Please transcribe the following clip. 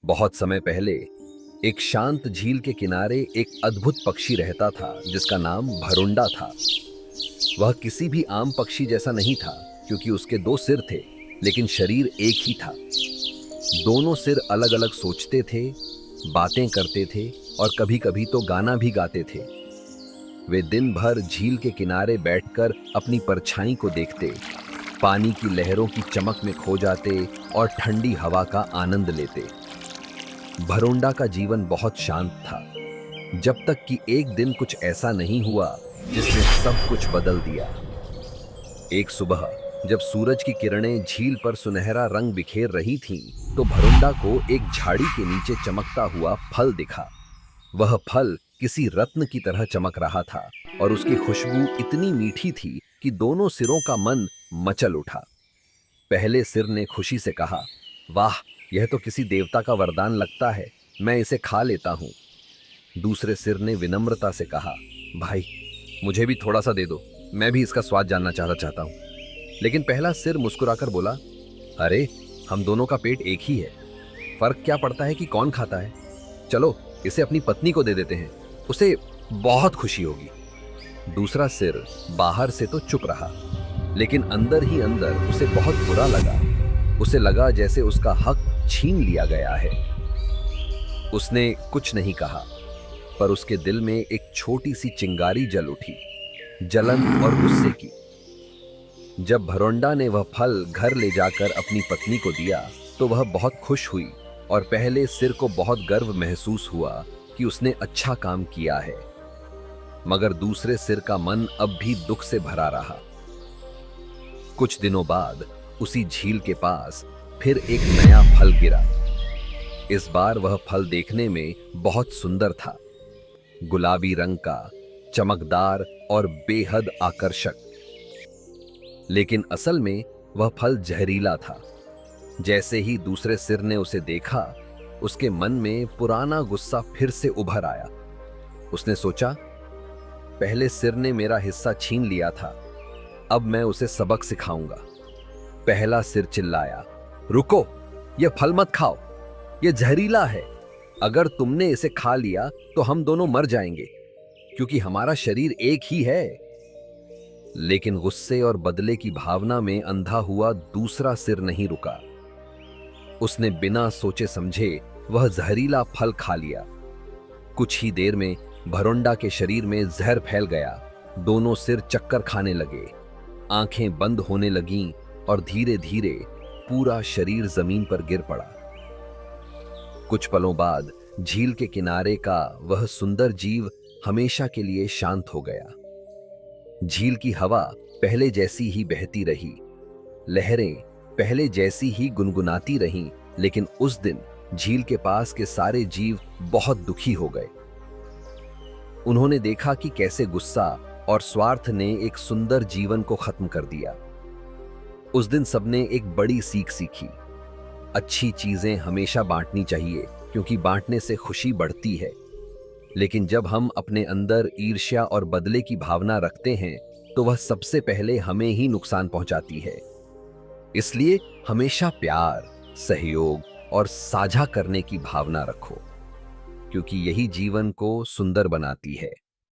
बहुत समय पहले एक शांत झील के किनारे एक अद्भुत पक्षी रहता था जिसका नाम भरुंडा था। वह किसी भी आम पक्षी जैसा नहीं था क्योंकि उसके दो सिर थे, लेकिन शरीर एक ही था। दोनों सिर अलग अलग सोचते थे, बातें करते थे और कभी-कभी तो गाना भी गाते थे। वे दिन भर झील के किनारे बैठकर अपनी परछाई को देखते, पानी की लहरों की चमक में खो जाते और ठंडी हवा का आनंद लेते। भरोंडा का जीवन बहुत शांत था, जब तक कि एक दिन कुछ ऐसा नहीं हुआ जिसने सब कुछ बदल दिया। एक सुबह जब सूरज की किरणें झील पर सुनहरा रंग बिखेर रही थीं, तो भरोंडा को एक झाड़ी के नीचे चमकता हुआ फल दिखा। वह फल किसी रत्न की तरह चमक रहा था और उसकी खुशबू इतनी मीठी थी कि दोनों सिरों का मन मचल उठा। पहले सिर ने खुशी से कहा, वाह, यह तो किसी देवता का वरदान लगता है, मैं इसे खा लेता हूं। दूसरे सिर ने विनम्रता से कहा, भाई, मुझे भी थोड़ा सा दे दो, मैं भी इसका स्वाद जानना चाहता हूं। लेकिन पहला सिर मुस्कुराकर बोला, अरे, हम दोनों का पेट एक ही है, फर्क क्या पड़ता है कि कौन खाता है। चलो, इसे अपनी पत्नी को दे देते हैं, उसे बहुत खुशी होगी। दूसरा सिर बाहर से तो चुप रहा, लेकिन अंदर ही अंदर उसे बहुत बुरा लगा। उसे लगा जैसे उसका हक छीन लिया गया है। उसने कुछ नहीं कहा, पर उसके दिल में एक छोटी सी चिंगारी जल उठी, जलन और गुस्से की। जब भरोंडा ने वह फल घर ले जाकर अपनी पत्नी को दिया, तो वह बहुत खुश हुई और पहले सिर को बहुत गर्व महसूस हुआ कि उसने अच्छा काम किया है। मगर दूसरे सिर का मन अब भी दुख से भरा रहा। कुछ दिनों बाद उसी झील के पास फिर एक नया फल गिरा। इस बार वह फल देखने में बहुत सुंदर था, गुलाबी रंग का, चमकदार और बेहद आकर्षक। लेकिन असल में वह फल जहरीला था। जैसे ही दूसरे सिर ने उसे देखा, उसके मन में पुराना गुस्सा फिर से उभर आया। उसने सोचा, पहले सिर ने मेरा हिस्सा छीन लिया था, अब मैं उसे सबक सिखाऊंगा। पहला सिर चिल्लाया, रुको, यह फल मत खाओ, यह जहरीला है। अगर तुमने इसे खा लिया तो हम दोनों मर जाएंगे, क्योंकि हमारा शरीर एक ही है। लेकिन गुस्से और बदले की भावना में अंधा हुआ दूसरा सिर नहीं रुका। उसने बिना सोचे समझे वह जहरीला फल खा लिया। कुछ ही देर में भरोंडा के शरीर में जहर फैल गया। दोनों सिर चक्कर खाने लगे, आंखें बंद होने लगीं और धीरे धीरे पूरा शरीर जमीन पर गिर पड़ा। कुछ पलों बाद झील के किनारे का वह सुंदर जीव हमेशा के लिए शांत हो गया। झील की हवा पहले जैसी ही बहती रही, लहरें पहले जैसी ही गुनगुनाती रहीं, लेकिन उस दिन झील के पास के सारे जीव बहुत दुखी हो गए। उन्होंने देखा कि कैसे गुस्सा और स्वार्थ ने एक सुंदर जीवन को खत्म कर दिया। उस दिन सबने एक बड़ी सीख सीखी, अच्छी चीजें हमेशा बांटनी चाहिए, क्योंकि बांटने से खुशी बढ़ती है। लेकिन जब हम अपने अंदर ईर्ष्या और बदले की भावना रखते हैं, तो वह सबसे पहले हमें ही नुकसान पहुंचाती है। इसलिए हमेशा प्यार, सहयोग और साझा करने की भावना रखो, क्योंकि यही जीवन को सुंदर बनाती है।